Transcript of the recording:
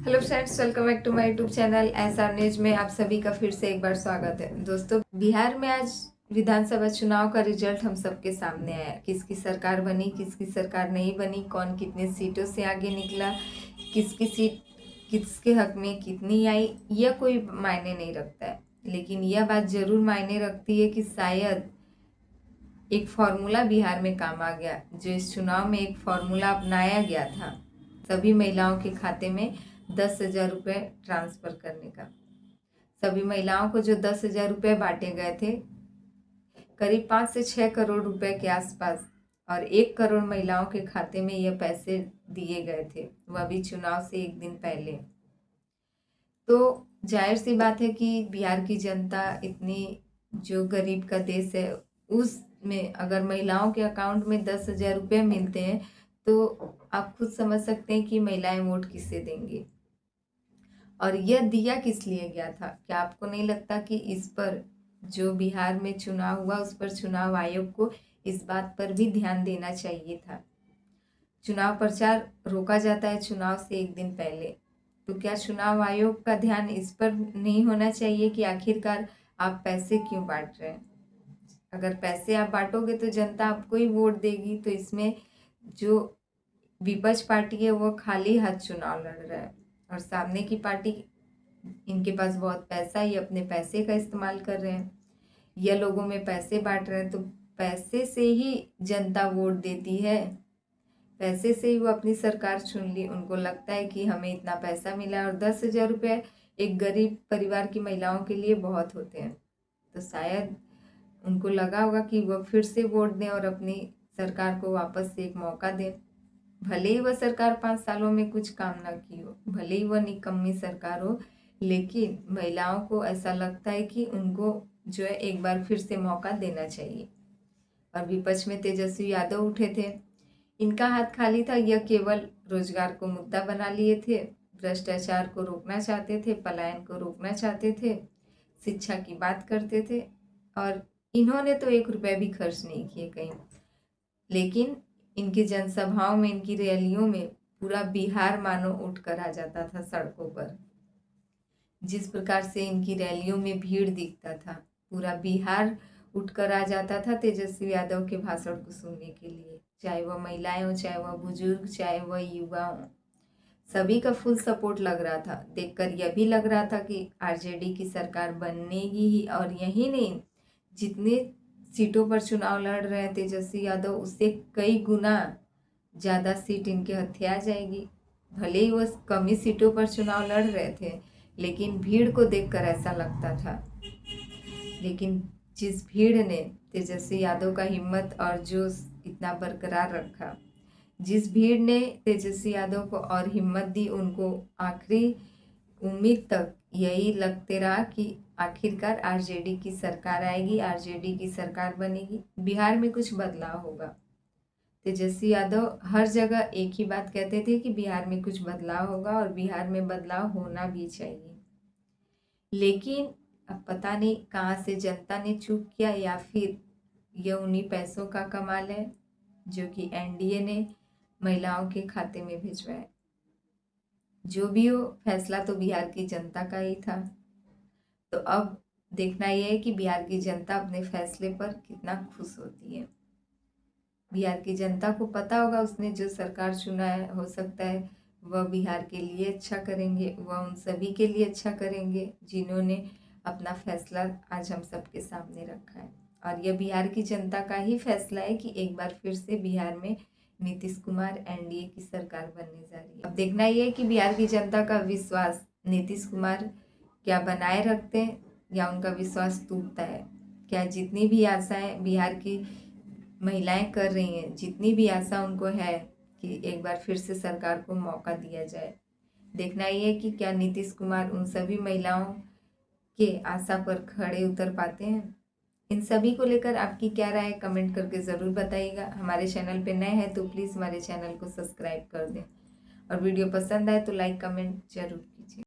Hello friends, welcome back to my YouTube channel SR news में आप सभी का फिर से एक बार स्वागत है। दोस्तों, बिहार में आज विधानसभा चुनाव का रिजल्ट हम सबके सामने आया। किसकी सरकार बनी, किसकी सरकार नहीं बनी, कौन कितने सीटों से आगे निकला, किसकी सीट किसके हक में कितनी आई, यह कोई मायने नहीं रखता है। लेकिन यह बात जरूर मायने रखती है कि शायद एक फॉर्मूला बिहार में काम आ गया। जो इस चुनाव में एक फॉर्मूला अपनाया गया था, सभी महिलाओं के खाते में 10,000 रुपये ट्रांसफर करने का। सभी महिलाओं को जो 10,000 रुपये बांटे गए थे, करीब 5 से 6 करोड़ रुपए के आसपास, और 1 करोड़ महिलाओं के खाते में यह पैसे दिए गए थे, वह भी चुनाव से एक दिन पहले। तो जाहिर सी बात है कि बिहार की जनता इतनी, जो गरीब का देश है, उसमें अगर महिलाओं के अकाउंट में 10,000 रुपये मिलते हैं तो आप खुद समझ सकते हैं कि महिलाएं वोट किसे देंगी। और यह दिया किस लिए गया था? क्या आपको नहीं लगता कि इस पर, जो बिहार में चुनाव हुआ, उस पर चुनाव आयोग को इस बात पर भी ध्यान देना चाहिए था? चुनाव प्रचार रोका जाता है चुनाव से एक दिन पहले, तो क्या चुनाव आयोग का ध्यान इस पर नहीं होना चाहिए कि आखिरकार आप पैसे क्यों बांट रहे हैं? अगर पैसे आप बांटोगे तो जनता आपको ही वोट देगी। तो इसमें जो विपक्ष पार्टी है वो खाली हाथ चुनाव लड़ रहा है, और सामने की पार्टी, इनके पास बहुत पैसा, ये अपने पैसे का इस्तेमाल कर रहे हैं, यह लोगों में पैसे बांट रहे हैं। तो पैसे से ही जनता वोट देती है, पैसे से ही वो अपनी सरकार चुन ली। उनको लगता है कि हमें इतना पैसा मिला है, और 10,000 रुपये एक गरीब परिवार की महिलाओं के लिए बहुत होते हैं। तो शायद उनको लगा होगा कि वह फिर से वोट दें और अपनी सरकार को वापस से एक मौका दें। भले ही वह सरकार 5 सालों में कुछ काम ना की हो, भले ही वह निकम्मी सरकार हो, लेकिन महिलाओं को ऐसा लगता है कि उनको जो है एक बार फिर से मौका देना चाहिए। और विपक्ष में तेजस्वी यादव उठे थे, इनका हाथ खाली था। यह केवल रोजगार को मुद्दा बना लिए थे, भ्रष्टाचार को रोकना चाहते थे, पलायन को रोकना चाहते थे, शिक्षा की बात करते थे, और इन्होंने तो 1 रुपया भी खर्च नहीं किए कहीं। लेकिन इनकी जनसभाओं में, इनकी रैलियों में पूरा बिहार मानो उठ कर आ जाता था सड़कों पर। जिस प्रकार से इनकी रैलियों में भीड़ दिखता था, पूरा बिहार उठकर आ जाता था तेजस्वी यादव के भाषण को सुनने के लिए। चाहे वह महिलाएं हो, चाहे वह बुजुर्ग, चाहे वह युवा हो, सभी का फुल सपोर्ट लग रहा था। देखकर यह भी लग रहा था कि आरजेडी की सरकार बनेगी ही। और यही नहीं, जितने सीटों पर चुनाव लड़ रहे हैं तेजस्वी यादव, उससे कई गुना ज़्यादा सीट इनके हत्थे आ जाएगी। भले ही वो कम ही सीटों पर चुनाव लड़ रहे थे, लेकिन भीड़ को देखकर ऐसा लगता था। लेकिन जिस भीड़ ने तेजस्वी यादव का हिम्मत और जोश इतना बरकरार रखा, जिस भीड़ ने तेजस्वी यादव को और हिम्मत दी, उनको आखिरी उम्मीद तक यही लगते रहा कि आखिरकार आरजेडी की सरकार आएगी, आरजेडी की सरकार बनेगी, बिहार में कुछ बदलाव होगा। तेजस्वी यादव हर जगह एक ही बात कहते थे कि बिहार में कुछ बदलाव होगा, और बिहार में बदलाव होना भी चाहिए। लेकिन अब पता नहीं कहाँ से जनता ने चूक किया, या फिर यह उन्हीं पैसों का कमाल है जो कि एनडीए ने महिलाओं के खाते में भिजवाए। जो भी हो, फैसला तो बिहार की जनता का ही था। तो अब देखना यह है कि बिहार की जनता अपने फैसले पर कितना खुश होती है। बिहार की जनता को पता होगा, उसने जो सरकार चुना है, हो सकता है वह बिहार के लिए अच्छा करेंगे, वह उन सभी के लिए अच्छा करेंगे जिन्होंने अपना फैसला आज हम सबके सामने रखा है। और यह बिहार की जनता का ही फैसला है कि एक बार फिर से बिहार में नीतीश कुमार एनडीए की सरकार बनने जा रही है। अब देखना यह है कि बिहार की जनता का विश्वास नीतीश कुमार क्या बनाए रखते हैं, या उनका विश्वास टूटता है। क्या जितनी भी आशाएं बिहार की महिलाएं कर रही हैं, जितनी भी आशा उनको है कि एक बार फिर से सरकार को मौका दिया जाए, देखना ये है कि क्या नीतीश कुमार उन सभी महिलाओं के आशा पर खड़े उतर पाते हैं। इन सभी को लेकर आपकी क्या राय है, कमेंट करके ज़रूर बताइएगा। हमारे चैनल पे नए हैं तो प्लीज़ हमारे चैनल को सब्सक्राइब कर दें, और वीडियो पसंद आए तो लाइक कमेंट जरूर